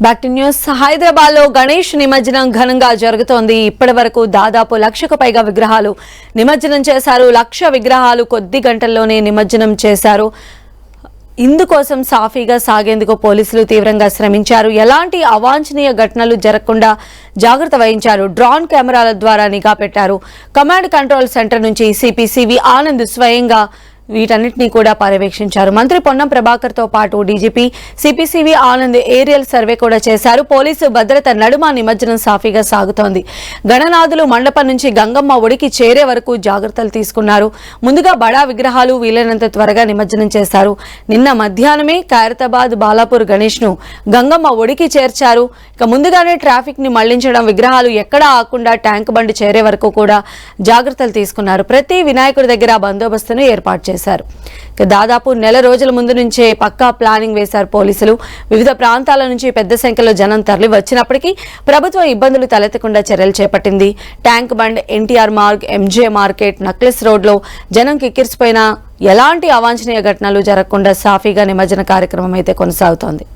Back to news. Hyderabad లో గణేష్ నిమజ్జనం ఘనంగా జరుగుతోంది. ఇప్పటి వరకు దాదాపు 1,00,000కు పైగా విగ్రహాలు నిమజ్జనం చేశారు. 1,00,000 విగ్రహాలు కొద్ది గంటల్లోనే నిమజ్జనం చేశారు. ఇందుకోసం సాఫీగా సాగేందుకు పోలీసులు తీవ్రంగా శ్రమించారు. ఎలాంటి అవాంఛనీయ ఘటనలు జరగకుండా జాగ్రత్త వహించారు. డ్రోన్ కెమెరాల ద్వారా నిఘా పెట్టారు. కమాండ్ కంట్రోల్ సెంటర్ నుంచి సిపి సివి ఆనంద్ స్వయంగా వీటన్నిటినీ కూడా పర్యవేక్షించారు. మంత్రి పొన్నం ప్రభాకర్ తో పాటు DGP CP CV Anand aerial survey కూడా చేశారు. పోలీసు భద్రత నడుమ నిమజ్జనం సాఫీగా సాగుతోంది. గణనాథులు మండపం నుంచి గంగమ్మ ఒడికి చేరే వరకు జాగ్రత్తలు తీసుకున్నారు. ముందుగా బడా విగ్రహాలు వీలైనంత త్వరగా నిమజ్జనం చేశారు. నిన్న మధ్యాహ్నమే ఖైరతాబాద్ బాలాపూర్ గణేష్ ను గంగమ్మ ఒడికి చేర్చారు. ఇక ముందుగానే ట్రాఫిక్ ని మళ్లించడం, విగ్రహాలు ఎక్కడా ఆకుండా ట్యాంక్ బండి చేరే వరకు కూడా జాగ్రత్తలు తీసుకున్నారు. ప్రతి వినాయకుడి దగ్గర బందోబస్తును ఏర్పాటు చేశారు. దాదాపు నెల రోజుల ముందు నుంచే పక్కా ప్లానింగ్ వేశారు పోలీసులు. వివిధ ప్రాంతాల నుంచి పెద్ద సంఖ్యలో జనం తరలి వచ్చినప్పటికీ ప్రభుత్వం ఇబ్బందులు తలెత్తకుండా చర్యలు చేపట్టింది. Tank bund, NTR Marg, MJ market, necklace రోడ్లో జనం కిక్కిరిసిపోయినా ఎలాంటి అవాంఛనీయ ఘటనలు జరగకుండా సాఫీగా నిమజ్జన కార్యక్రమం అయితే కొనసాగుతోంది.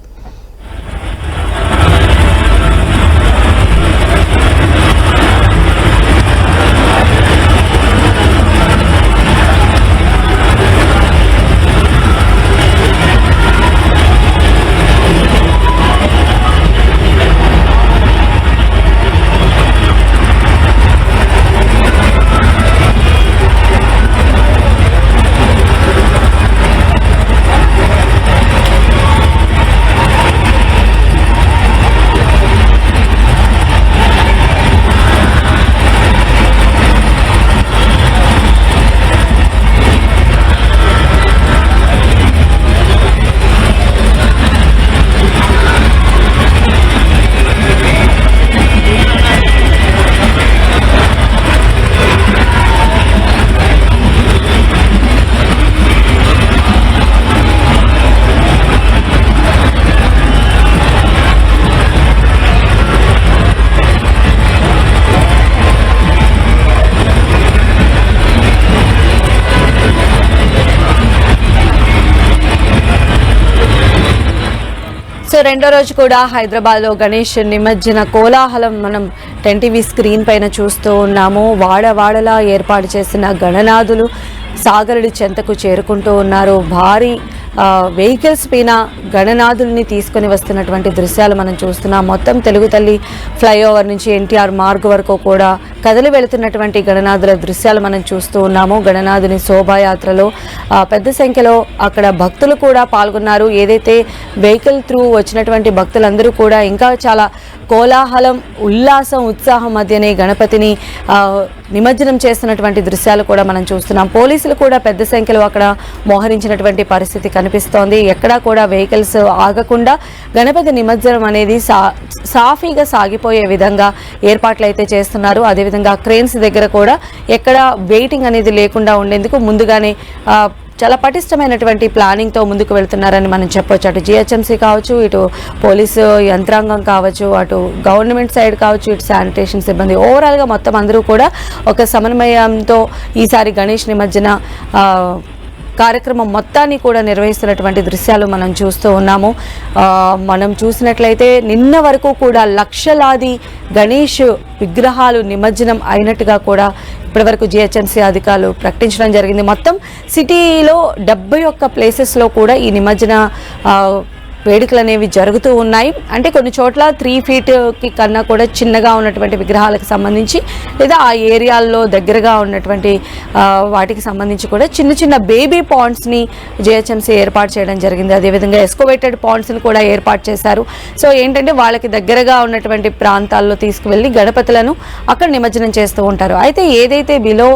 సో రెండో రోజు కూడా హైదరాబాద్ లో గణేష్ నిమజ్జన కోలాహలం మనం 10 టీవీ స్క్రీన్ పైన చూస్తూ ఉన్నాము. వాడవాడలా ఏర్పాటు చేసిన గణనాథులు సాగరుడి చెంతకు చేరుకుంటూ ఉన్నారు. భారీ వెహికల్స్ పైన గణనాథుల్ని తీసుకుని వస్తున్నటువంటి దృశ్యాలు మనం చూస్తున్నాం. మొత్తం తెలుగు తల్లి ఫ్లైఓవర్ నుంచి ఎన్టీఆర్ మార్గ్ వరకు కూడా కదలి వెళుతున్నటువంటి గణనాథుల దృశ్యాలు మనం చూస్తూ ఉన్నాము. గణనాథుని శోభాయాత్రలో పెద్ద సంఖ్యలో అక్కడ భక్తులు కూడా పాల్గొన్నారు. ఏదైతే వెహికల్ త్రూ వచ్చినటువంటి భక్తులందరూ కూడా ఇంకా చాలా కోలాహలం, ఉల్లాసం, ఉత్సాహం మధ్యనే గణపతిని నిమజ్జనం చేస్తున్నటువంటి దృశ్యాలు కూడా మనం చూస్తున్నాం. పోలీసులు కూడా పెద్ద సంఖ్యలో అక్కడ మోహరించినటువంటి పరిస్థితి కనిపిస్తోంది. ఎక్కడా కూడా వెహికల్స్ ఆగకుండా గణపతి నిమజ్జనం అనేది సాఫీగా సాగిపోయే విధంగా ఏర్పాట్లు అయితే చేస్తున్నారు. అదేవిధంగా క్రేన్స్ దగ్గర కూడా ఎక్కడ వెయిటింగ్ అనేది లేకుండా ఉండేందుకు ముందుగానే చాలా పటిష్టమైనటువంటి ప్లానింగ్తో ముందుకు వెళ్తున్నారని మనం చెప్పొచ్చు. అటు జిహెచ్ఎంసీ కావచ్చు, ఇటు పోలీసు యంత్రాంగం కావచ్చు, అటు గవర్నమెంట్ సైడ్ కావచ్చు, ఇటు శానిటేషన్ సిబ్బంది, ఓవరాల్గా మొత్తం అందరూ కూడా ఒక సమన్వయంతో ఈసారి గణేష్ నిమజ్జన కార్యక్రమం మొత్తాన్ని కూడా నిర్వహిస్తున్నటువంటి దృశ్యాలు మనం చూస్తూ ఉన్నాము. మనం చూసినట్లయితే నిన్న వరకు కూడా లక్షలాది గణేష్ విగ్రహాలు నిమజ్జనం అయినట్టుగా కూడా ఇప్పటివరకు జిహెచ్ఎంసీ అధికారులు ప్రకటించడం జరిగింది. మొత్తం సిటీలో 71 ప్లేసెస్లో కూడా ఈ నిమజ్జన వేడుకలు అనేవి జరుగుతూ ఉన్నాయి. అంటే కొన్ని చోట్ల 3 ఫీట్కి కన్నా కూడా చిన్నగా ఉన్నటువంటి విగ్రహాలకు సంబంధించి, లేదా ఆ ఏరియాల్లో దగ్గరగా ఉన్నటువంటి వాటికి సంబంధించి కూడా చిన్న చిన్న బేబీ పాండ్స్ని జిహెచ్ఎంసీ ఏర్పాటు చేయడం జరిగింది. అదేవిధంగా ఎస్కోవేటెడ్ పాండ్స్ని కూడా ఏర్పాటు చేశారు. సో ఏంటంటే వాళ్ళకి దగ్గరగా ఉన్నటువంటి ప్రాంతాల్లో తీసుకువెళ్ళి గణపతులను అక్కడ నిమజ్జనం చేస్తూ ఉంటారు. అయితే ఏదైతే బిలో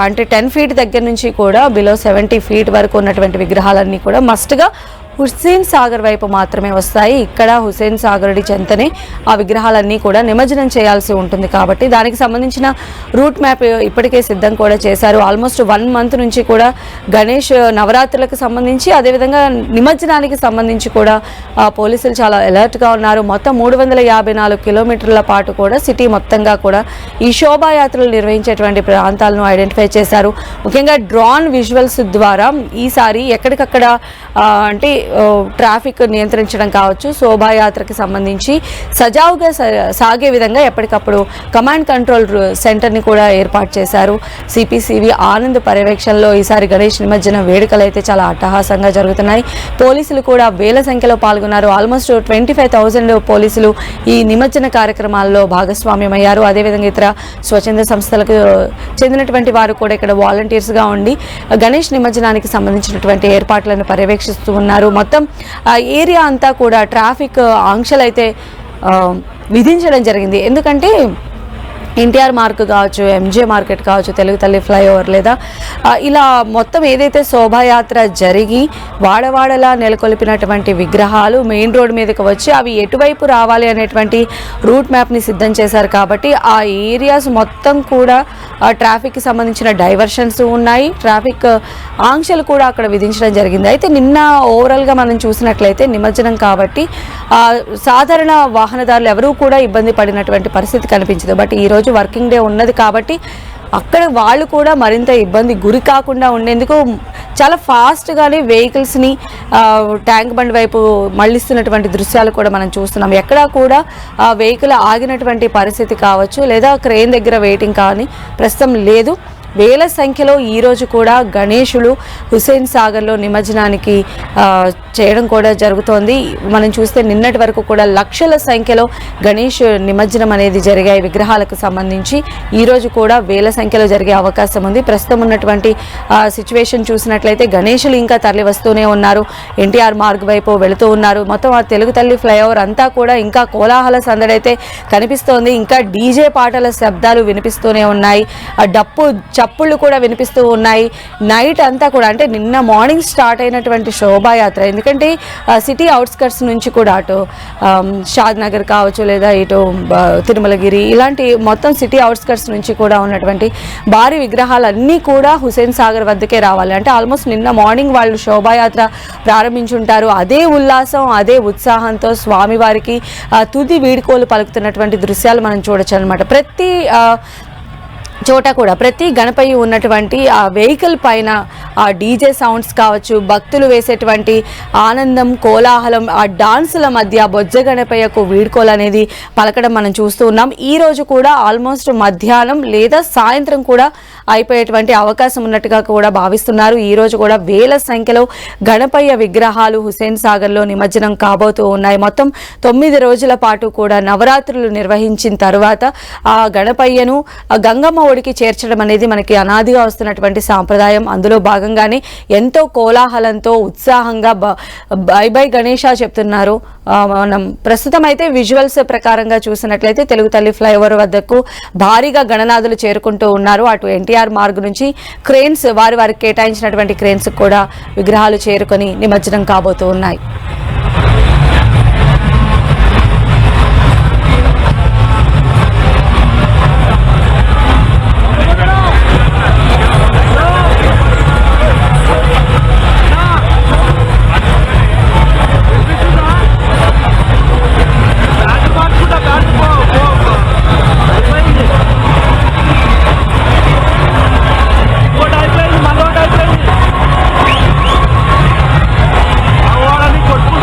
అంటే 10 ఫీట్ దగ్గర నుంచి కూడా బిలో 70 ఫీట్ వరకు ఉన్నటువంటి విగ్రహాలన్నీ కూడా మస్ట్గా హుస్సేన్ సాగర్ వైపు మాత్రమే వస్తాయి. ఇక్కడ హుస్సేన్ సాగరుడి చెంతనే ఆ విగ్రహాలన్నీ కూడా నిమజ్జనం చేయాల్సి ఉంటుంది. కాబట్టి దానికి సంబంధించిన రూట్ మ్యాప్ ఇప్పటికే సిద్ధం కూడా చేశారు. ఆల్మోస్ట్ 1 మంత్ నుంచి కూడా గణేష్ నవరాత్రులకు సంబంధించి, అదేవిధంగా నిమజ్జనానికి సంబంధించి కూడా పోలీసులు చాలా అలర్ట్గా ఉన్నారు. మొత్తం 354 కిలోమీటర్ల పాటు కూడా సిటీ మొత్తంగా కూడా ఈ శోభాయాత్రలు నిర్వహించేటువంటి ప్రాంతాలను ఐడెంటిఫై చేశారు. ముఖ్యంగా డ్రోన్ విజువల్స్ ద్వారా ఈసారి ఎక్కడికక్కడ అంటే ట్రాఫిక్ నియంత్రించడం కావచ్చు, శోభాయాత్రకి సంబంధించి సజావుగా సాగే విధంగా ఎప్పటికప్పుడు కమాండ్ కంట్రోల్ సెంటర్ని కూడా ఏర్పాటు చేశారు. సిపిసివి ఆనంద్ పర్యవేక్షణలో ఈసారి గణేష్ నిమజ్జన వేడుకలు అయితే చాలా అట్టహాసంగా జరుగుతున్నాయి. పోలీసులు కూడా వేల సంఖ్యలో పాల్గొన్నారు. ఆల్మోస్ట్ 25,000 పోలీసులు ఈ నిమజ్జన కార్యక్రమాల్లో భాగస్వామ్యమయ్యారు. అదేవిధంగా ఇతర స్వచ్ఛంద సంస్థలకు చెందినటువంటి వారు కూడా ఇక్కడ వాలంటీర్స్గా ఉండి గణేష్ నిమజ్జనానికి సంబంధించినటువంటి ఏర్పాట్లను పర్యవేక్షిస్తూ ఉన్నారు. మొత్తం ఏరియా అంతా కూడా ట్రాఫిక్ ఆంక్షలు అయితే విధించడం జరిగింది. ఎందుకంటే ఎన్టీఆర్ మార్క్ కావచ్చు, ఎంజే మార్కెట్ కావచ్చు, తెలుగు తల్లి ఫ్లైఓవర్ లేదా ఇలా మొత్తం ఏదైతే శోభాయాత్ర జరిగి వాడవాడలా నెలకొల్పినటువంటి విగ్రహాలు మెయిన్ రోడ్ మీదకి వచ్చి అవి ఎటువైపు రావాలి అనేటువంటి రూట్ మ్యాప్ని సిద్ధం చేశారు. కాబట్టి ఆ ఏరియాస్ మొత్తం కూడా ట్రాఫిక్కి సంబంధించిన డైవర్షన్స్ ఉన్నాయి, ట్రాఫిక్ ఆంక్షలు కూడా అక్కడ విధించడం జరిగింది. అయితే నిన్న ఓవరాల్గా మనం చూసినట్లయితే నిమజ్జనం కాబట్టి సాధారణ వాహనదారులు ఎవరూ కూడా ఇబ్బంది పడినటువంటి పరిస్థితి కనిపించదు. బట్ ఈరోజు వర్కింగ్ డే ఉన్నది కాబట్టి అక్కడ వాళ్ళు కూడా మరింత ఇబ్బంది గురి కాకుండా ఉండేందుకు చాలా ఫాస్ట్గానే వెహికల్స్ని ట్యాంక్ బండ్ వైపు మళ్ళిస్తున్నటువంటి దృశ్యాలు కూడా మనం చూస్తున్నాం. ఎక్కడా కూడా వెహికల్ ఆగినటువంటి పరిస్థితి కావచ్చు లేదా క్రేన్ దగ్గర వెయిటింగ్ కానీ ప్రస్తుతం లేదు. వేల సంఖ్యలో ఈరోజు కూడా గణేషులు హుస్సేన్ సాగర్లో నిమజ్జనానికి చేయడం కూడా జరుగుతోంది. మనం చూస్తే నిన్నటి వరకు కూడా లక్షల సంఖ్యలో గణేష్ నిమజ్జనం అనేది జరిగాయి. విగ్రహాలకు సంబంధించి ఈరోజు కూడా వేల సంఖ్యలో జరిగే అవకాశం ఉంది. ప్రస్తుతం ఉన్నటువంటి సిచ్యువేషన్ చూసినట్లయితే గణేషులు ఇంకా తరలి వస్తూనే ఉన్నారు, ఎన్టీఆర్ మార్గ్ వైపు వెళుతూ ఉన్నారు. మొత్తం ఆ తెలుగు తల్లి ఫ్లైఓవర్ అంతా కూడా ఇంకా కోలాహల సందడైతే కనిపిస్తోంది. ఇంకా డీజే పాటల శబ్దాలు వినిపిస్తూనే ఉన్నాయి, డప్పు చప్పుళ్ళు కూడా వినిపిస్తూ ఉన్నాయి. నైట్ అంతా కూడా అంటే నిన్న మార్నింగ్ స్టార్ట్ అయినటువంటి శోభాయాత్ర, ఎందుకంటే సిటీ అవుట్స్కట్స్ నుంచి కూడా అటు షాద్ నగర్ కావచ్చు లేదా ఇటు తిరుమలగిరి ఇలాంటి మొత్తం సిటీ అవుట్స్కట్స్ నుంచి కూడా ఉన్నటువంటి భారీ విగ్రహాలన్నీ కూడా హుస్సేన్ సాగర్ వద్దకే రావాలి. అంటే ఆల్మోస్ట్ నిన్న మార్నింగ్ వాళ్ళు శోభాయాత్ర ప్రారంభించుంటారు. అదే ఉల్లాసం అదే ఉత్సాహంతో స్వామివారికి తుది వీడ్కోలు పలుకుతున్నటువంటి దృశ్యాలు మనం చూడొచ్చు అనమాట. ప్రతి చోట కూడా ప్రతి గణపయ్య ఉన్నటువంటి ఆ వెహికల్ పైన ఆ డీజే సౌండ్స్ కావచ్చు, భక్తులు వేసేటువంటి ఆనందం కోలాహలం, ఆ డాన్సుల మధ్య బొజ్జ గణపయ్యకు వీడ్కోలు అనేది పలకడం మనం చూస్తూ ఉన్నాం. ఈ రోజు కూడా ఆల్మోస్ట్ మధ్యాహ్నం లేదా సాయంత్రం కూడా అయిపోయేటువంటి అవకాశం ఉన్నట్టుగా కూడా భావిస్తున్నారు. ఈ రోజు కూడా వేల సంఖ్యలో గణపయ్య విగ్రహాలు హుస్సేన్ సాగర్లో నిమజ్జనం కాబోతూ ఉన్నాయి. మొత్తం 9 రోజుల పాటు కూడా నవరాత్రులు నిర్వహించిన తర్వాత ఆ గణపయ్యను గంగమ్మ ఒడికి చేర్చడం అనేది మనకి అనాదిగా వస్తున్నటువంటి సాంప్రదాయం. అందులో భాగంగానే ఎంతో కోలాహలంతో ఉత్సాహంగా బై బై గణేష చెప్తున్నారు. మనం ప్రస్తుతం అయితే విజువల్స్ ప్రకారంగా చూసినట్లయితే తెలుగు తల్లి ఫ్లైఓవర్ వద్దకు భారీగా గణనాథులు చేరుకుంటూ ఉన్నారు. అటు ఎన్టీఆర్ మార్గ్ నుంచి క్రేన్స్ వారికి కేటాయించినటువంటి క్రేన్స్ కూడా విగ్రహాలు చేరుకొని నిమజ్జనం కాబోతూ ఉన్నాయి. కొట్టుకుంటూ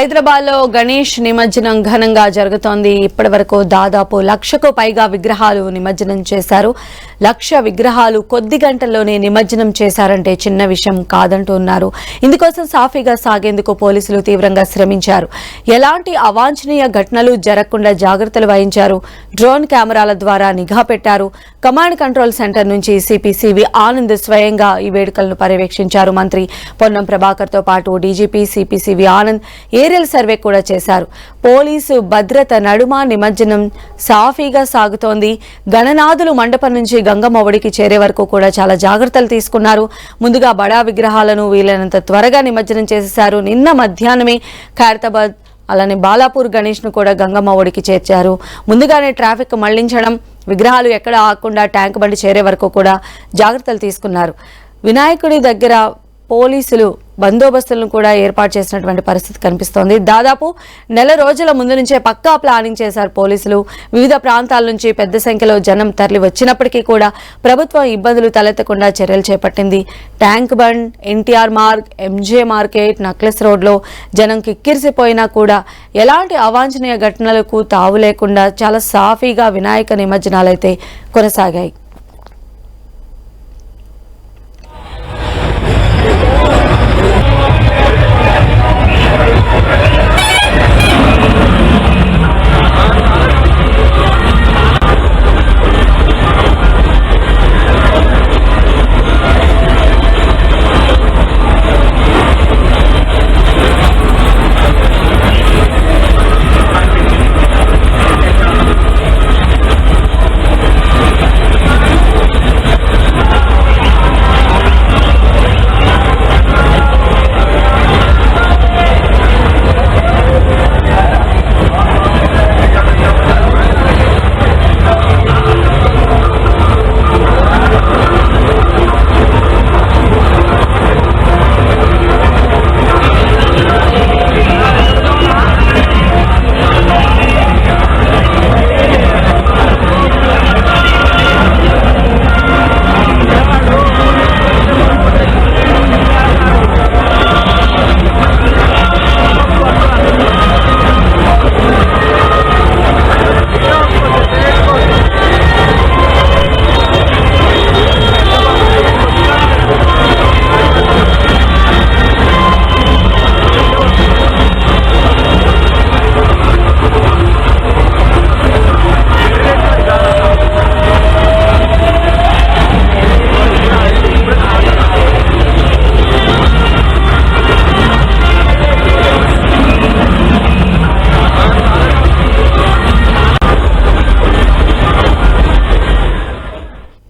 హైదరాబాద్లో గణేష్ నిమజ్జనం ఘనంగా జరుగుతోంది. ఇప్పటి వరకు దాదాపు 1,00,000కు పైగా విగ్రహాలు నిమజ్జనం చేశారు. 1,00,000 విగ్రహాలు కొద్ది గంటల్లోనే నిమజ్జనం చేశారంటే చిన్న విషయం కాదంటున్నారు. ఇందుకోసం సాఫీగా సాగేందుకు పోలీసులు తీవ్రంగా శ్రమించారు. ఎలాంటి అవాంఛనీయ ఘటనలు జరగకుండా జాగ్రత్తలు వహించారు. డ్రోన్ కెమెరాల ద్వారా నిఘా పెట్టారు. కమాండ్ కంట్రోల్ సెంటర్ నుంచి సిపి ఆనంద్ స్వయంగా ఈ వేడుకలను పర్యవేక్షించారు. మంత్రి పొన్నం ప్రభాకర్ తో పాటు DGP CP Anand aerial survey కూడా చేశారు. పోలీసు భద్రత నడుమ నిమజ్జనం సాఫీగా సాగుతోంది. గణనాథులు మండపం నుంచి గంగమ్మ ఒడికి చేరే వరకు కూడా చాలా జాగ్రత్తలు తీసుకున్నారు. ముందుగా బడా విగ్రహాలను వీలైనంత త్వరగా నిమజ్జనం చేసేశారు. నిన్న మధ్యాహ్నమే ఖైరతాబాద్ అలానే బాలాపూర్ గణేష్ ను కూడా గంగమ్మ ఒడికి చేర్చారు. ముందుగానే ట్రాఫిక్ మళ్లించడం, విగ్రహాలు ఎక్కడ ఆగకుండా ట్యాంక్ బండి చేరే వరకు కూడా జాగ్రత్తలు తీసుకున్నారు. వినాయకుడి దగ్గర పోలీసులు బందోబస్తులను కూడా ఏర్పాటు చేసినటువంటి పరిస్థితి కనిపిస్తోంది. దాదాపు నెల రోజుల ముందు నుంచే పక్కా ప్లానింగ్ చేశారు పోలీసులు. వివిధ ప్రాంతాల నుంచి పెద్ద సంఖ్యలో జనం తరలి వచ్చినప్పటికీ కూడా ప్రభుత్వం ఇబ్బందులు తలెత్తకుండా చర్యలు చేపట్టింది. Tank bund, NTR Marg, MJ market, necklace రోడ్లో జనం కిక్కిరిసిపోయినా కూడా ఎలాంటి అవాంఛనీయ ఘటనలకు తావు లేకుండా చాలా సాఫీగా వినాయక నిమజ్జనాలైతే కొనసాగాయి.